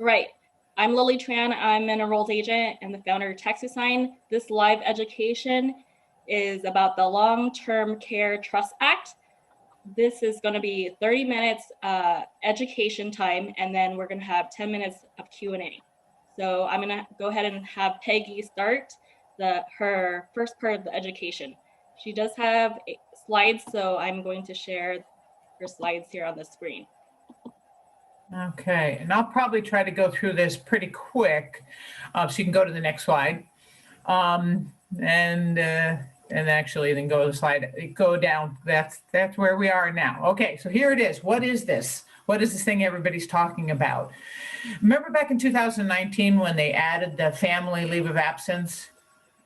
Right. I'm Lily Tran. I'm an enrolled agent and the founder of TaxAssign. This live education is about the Long-Term Care Trust Act. This is going to be 30 minutes education time, and then we're going to have 10 minutes of Q&A. So I'm going to go ahead and have Peggy start her first part of the education. She does have slides, so I'm going to share her slides here on the screen. Okay, and I'll probably try to go through this pretty quick, so you can go to the next slide, and actually then go to the slide, go down. That's where we are now. Okay, so here it is. What is this? What is this thing everybody's talking about? Remember back in 2019 when they added the family leave of absence,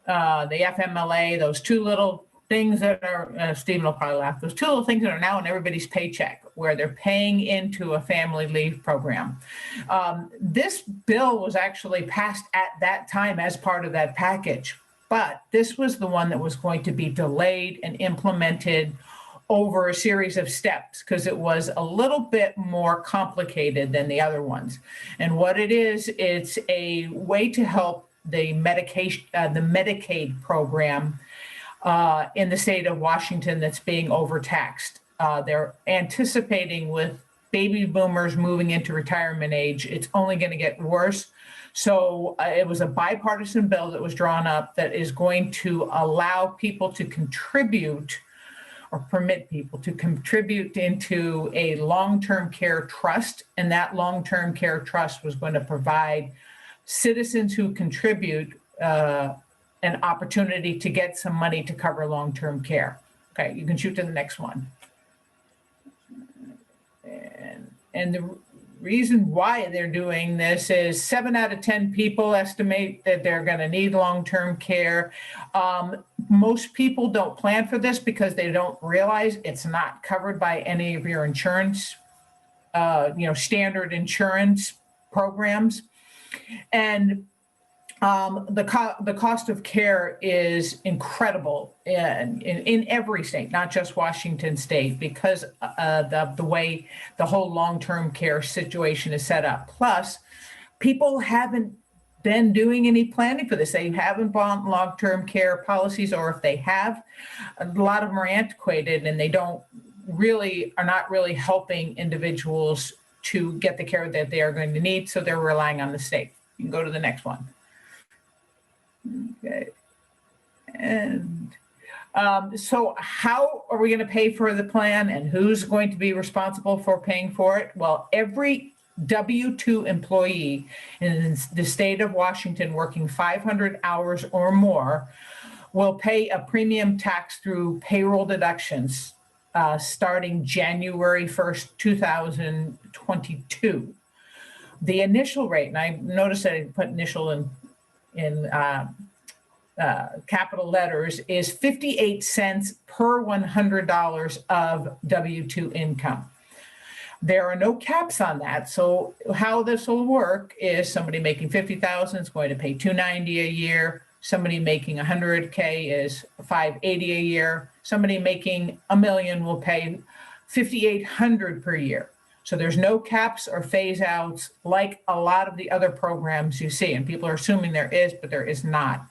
the FMLA, those two little things that are, Stephen will probably laugh, those two little things that are now in everybody's paycheck where they're paying into a family leave program. This bill was actually passed at that time as part of that package, but this was the one that was going to be delayed and implemented over a series of steps because it was a little bit more complicated than the other ones. And what it is, it's a way to help the Medicaid program in the state of Washington that's being overtaxed. They're anticipating with baby boomers moving into retirement age, it's only going to get worse. So it was a bipartisan bill that was drawn up that is going to allow people to contribute or permit people to contribute into a long-term care trust. And that long-term care trust was going to provide citizens who contribute an opportunity to get some money to cover long-term care. Okay, you can shoot to the next one. And the reason why they're doing this is 7 out of 10 people estimate that they're going to need long-term care. Most people don't plan for this because they don't realize it's not covered by any of your insurance, standard insurance programs. And the cost of care is incredible in every state, not just Washington state, because of the way the whole long-term care situation is set up. Plus, people haven't been doing any planning for this. They haven't bought long-term care policies, or if they have, a lot of them are antiquated and they are not really helping individuals to get the care that they are going to need. So they're relying on the state. You can go to the next one. Okay, and so how are we going to pay for the plan, and who's going to be responsible for paying for it? Well, every W-2 employee in the state of Washington working 500 hours or more will pay a premium tax through payroll deductions starting January 1st, 2022. The initial rate, and I noticed that I put initial in capital letters, is 58 cents per $100 of W-2 income. There are no caps on that. So how this will work is somebody making 50,000 is going to pay $290 a year. Somebody making 100K is $580 a year. Somebody making $1 million will pay $5,800 per year. So there's no caps or phase outs like a lot of the other programs you see. And people are assuming there is, but there is not.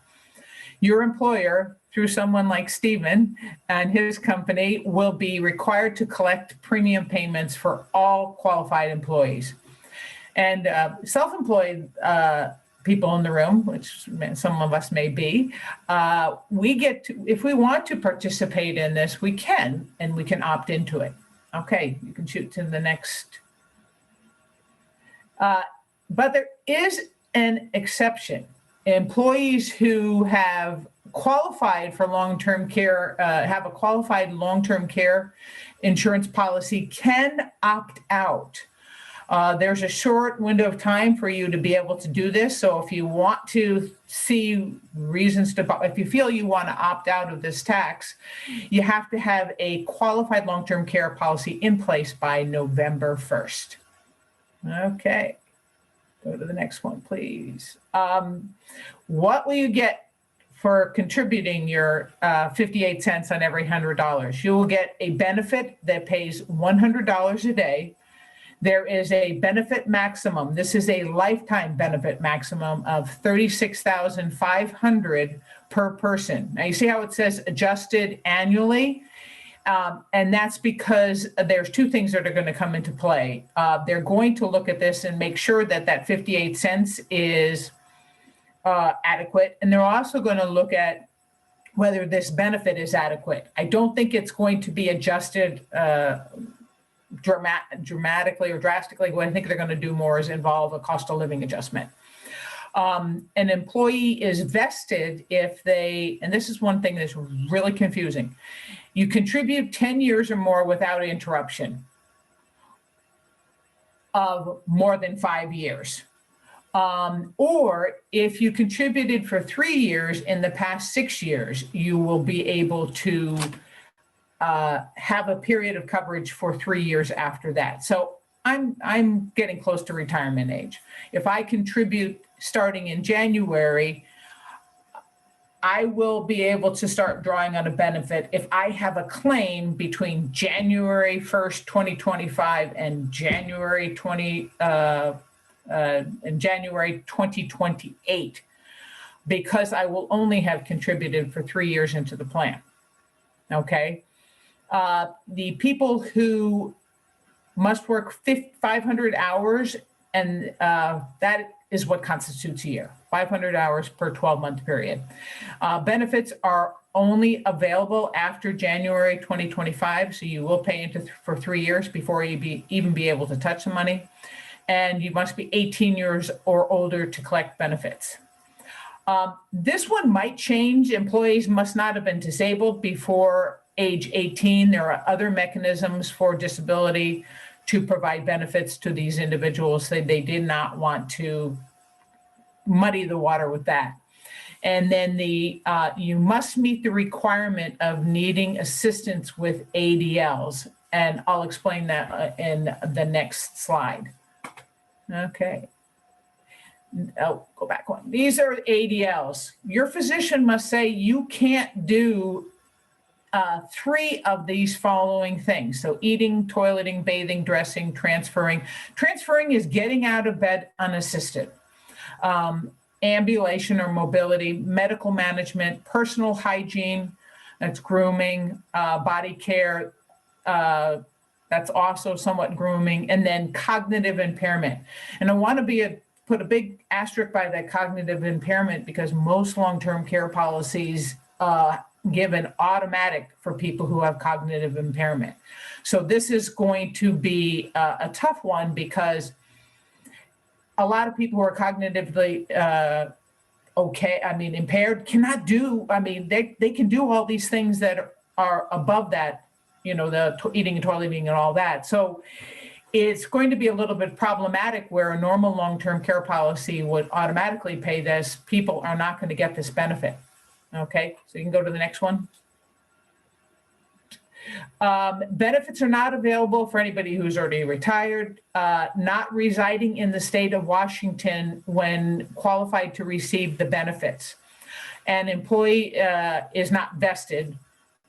Your employer, through someone like Stephen and his company, will be required to collect premium payments for all qualified employees. And self-employed people in the room, which some of us may be, we get to, if we want to participate in this, we can, and we can opt into it. Okay, you can shoot to the next. But there is an exception. Employees who have qualified for long-term care, have a qualified long-term care insurance policy can opt out. There's a short window of time for you to be able to do this. So if you want to see reasons to, if you feel you want to opt out of this tax, you have to have a qualified long-term care policy in place by November 1st. Okay, go to the next one, please. What will you get for contributing your 58 cents on every $100? You will get a benefit that pays $100 a day. There is a benefit maximum. This is a lifetime benefit maximum of $36,500 per person. Now you see how it says adjusted annually? And that's because there's two things that are going to come into play. They're going to look at this and make sure that that 58 cents is adequate. And they're also going to look at whether this benefit is adequate. I don't think it's going to be adjusted dramatically or drastically. What I think they're going to do more is involve a cost of living adjustment. An employee is vested if they, and this is one thing that's really confusing, you contribute 10 years or more without interruption of more than 5 years. Or if you contributed for 3 years in the past 6 years, you will be able to have a period of coverage for 3 years after that. So I'm getting close to retirement age. If I contribute starting in January, I will be able to start drawing on a benefit if I have a claim between January 1st, 2025 and January 2028, because I will only have contributed for 3 years into the plan. Okay. The people who must work 500 hours, and that is what constitutes a year, 500 hours per 12-month period. Benefits are only available after January 2025, so you will pay into for 3 years before you even be able to touch the money. And you must be 18 years or older to collect benefits. This one might change. Employees must not have been disabled before age 18. There are other mechanisms for disability to provide benefits to these individuals. They did not want to muddy the water with that. And then you must meet the requirement of needing assistance with ADLs. And I'll explain that in the next slide. Okay. Oh, go back one. These are ADLs. Your physician must say you can't do 3 of these following things. So eating, toileting, bathing, dressing, transferring. Transferring is getting out of bed unassisted. Ambulation or mobility, medical management, personal hygiene, that's grooming, body care, that's also somewhat grooming, and then cognitive impairment. And I want to put a big asterisk by that cognitive impairment, because most long-term care policies give an automatic for people who have cognitive impairment. So this is going to be a tough one, because a lot of people who are cognitively impaired cannot do, they can do all these things that are above that, the eating and toileting and all that. So it's going to be a little bit problematic, where a normal long-term care policy would automatically pay this. People are not going to get this benefit. Okay, so you can go to the next one. Benefits are not available for anybody who's already retired, not residing in the state of Washington when qualified to receive the benefits. An employee is not vested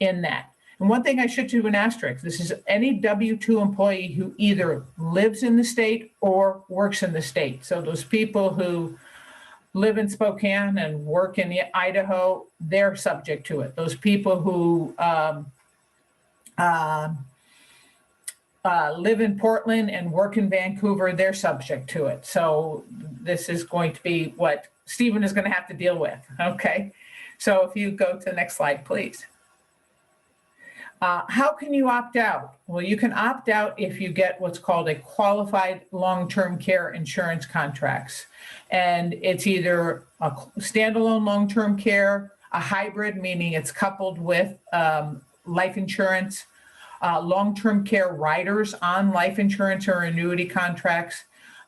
in that. And one thing I should do an asterisk, this is any W-2 employee who either lives in the state or works in the state. So those people who live in Spokane and work in Idaho, they're subject to it. Those people who live in Portland and work in Vancouver, they're subject to it. So this is going to be what Stephen is going to have to deal with. Okay. So if you go to the next slide, please. How can you opt out? Well, you can opt out if you get what's called a qualified long-term care insurance contracts. And it's either a standalone long-term care, a hybrid, meaning it's coupled with life insurance, long-term care riders on life insurance or annuity contracts,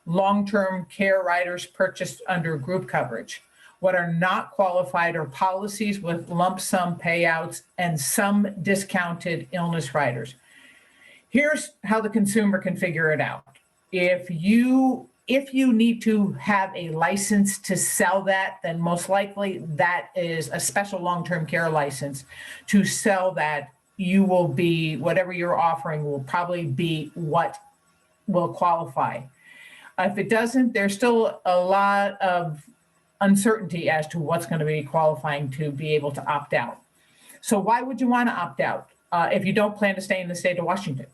long-term care riders purchased under group coverage. What are not qualified are policies with lump sum payouts and some discounted illness riders. Here's how the consumer can figure it out. If you need to have a license to sell that, then most likely that is a special long-term care license. To sell that, you will be, whatever you're offering will probably be what will qualify. If it doesn't, there's still a lot of uncertainty as to what's going to be qualifying to be able to opt out. So why would you want to opt out if you don't plan to stay in the state of Washington?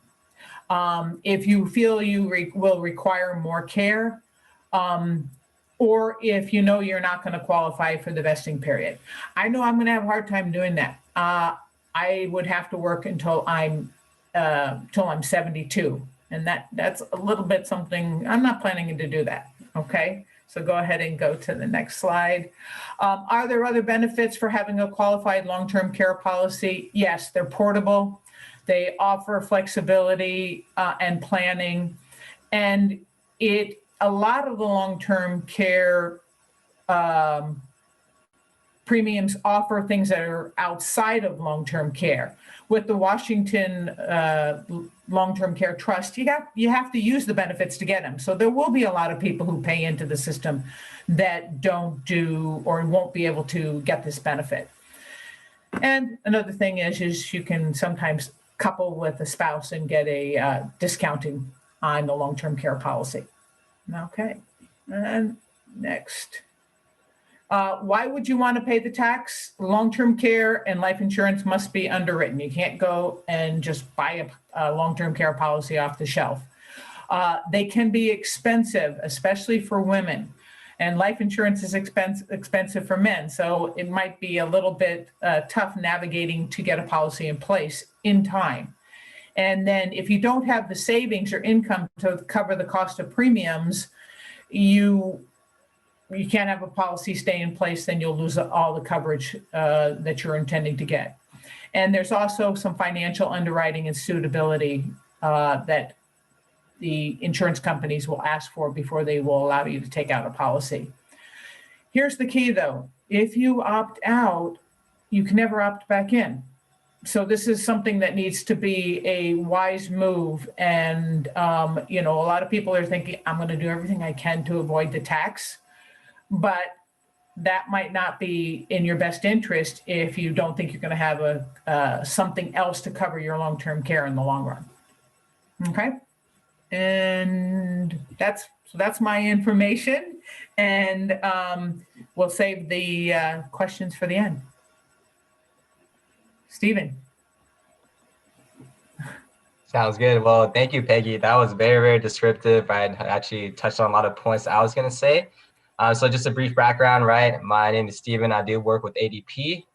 If you feel you will require more care, or if you know you're not going to qualify for the vesting period. I know I'm going to have a hard time doing that. I would have to work until I'm 72, and that's a little bit something. I'm not planning to do that. Okay, so go ahead and go to the next slide. Are there other benefits for having a qualified long-term care policy? Yes, they're portable. They offer flexibility and planning, and a lot of the long-term care premiums offer things that are outside of long-term care. With the Washington Long-Term Care Trust, you have to use the benefits to get them. So there will be a lot of people who pay into the system that don't do or won't be able to get this benefit. And another thing is you can sometimes couple with a spouse and get a discounting on the long-term care policy. Okay, and next. Why would you want to pay the tax? Long-term care and life insurance must be underwritten. You can't go and just buy a long-term care policy off the shelf. They can be expensive, especially for women. And life insurance is expensive for men. So it might be a little bit tough navigating to get a policy in place in time. And then if you don't have the savings or income to cover the cost of premiums, you can't have a policy stay in place, then you'll lose all the coverage that you're intending to get. And there's also some financial underwriting and suitability that the insurance companies will ask for before they will allow you to take out a policy. Here's the key though, if you opt out, you can never opt back in. So this is something that needs to be a wise move. And, a lot of people are thinking, I'm going to do everything I can to avoid the tax, but that might not be in your best interest if you don't think you're going to have something else to cover your long-term care in the long run. Okay. And that's my information. And we'll save the questions for the end. Stephen. Sounds good. Well, thank you, Peggy. That was very, very descriptive. I actually touched on a lot of points I was going to say. So just a brief background, right? My name is Stephen. I do work with ADP.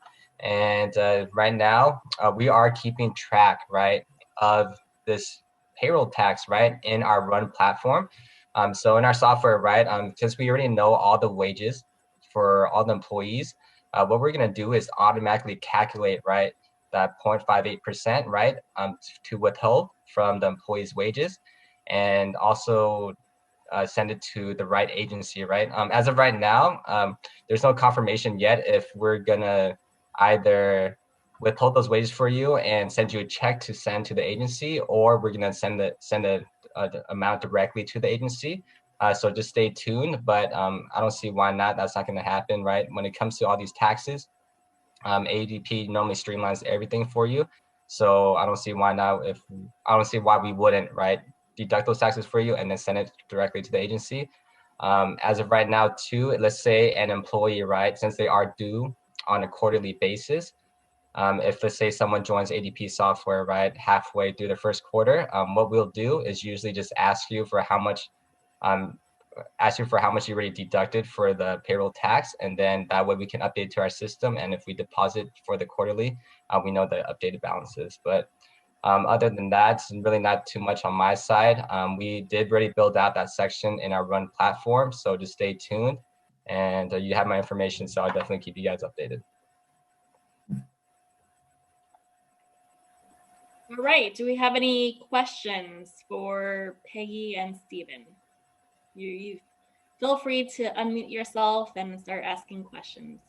And right now, we are keeping track, right, of this payroll tax, right, in our Run platform. So in our software, right, since we already know all the wages for all the employees, what we're going to do is automatically calculate, right, that 0.58%, right, to withhold from the employee's wages, and also send it to the right agency, right? As of right now, there's no confirmation yet if we're gonna either withhold those wages for you and send you a check to send to the agency, or we're gonna send the amount directly to the agency. So just stay tuned, but I don't see why not. That's not gonna happen, right? When it comes to all these taxes, ADP normally streamlines everything for you. So I don't see why not. I don't see why we wouldn't, right, deduct those taxes for you and then send it directly to the agency. As of right now, too, let's say an employee, right, since they are due on a quarterly basis, if let's say someone joins ADP software, right, halfway through the first quarter, what we'll do is usually just ask you for how much you already deducted for the payroll tax, and then that way we can update to our system. And if we deposit for the quarterly, we know the updated balances. But other than that, it's really not too much on my side. We did already build out that section in our Run platform, so just stay tuned. And you have my information, so I'll definitely keep you guys updated. All right. Do we have any questions for Peggy and Stephen? You feel free to unmute yourself and start asking questions.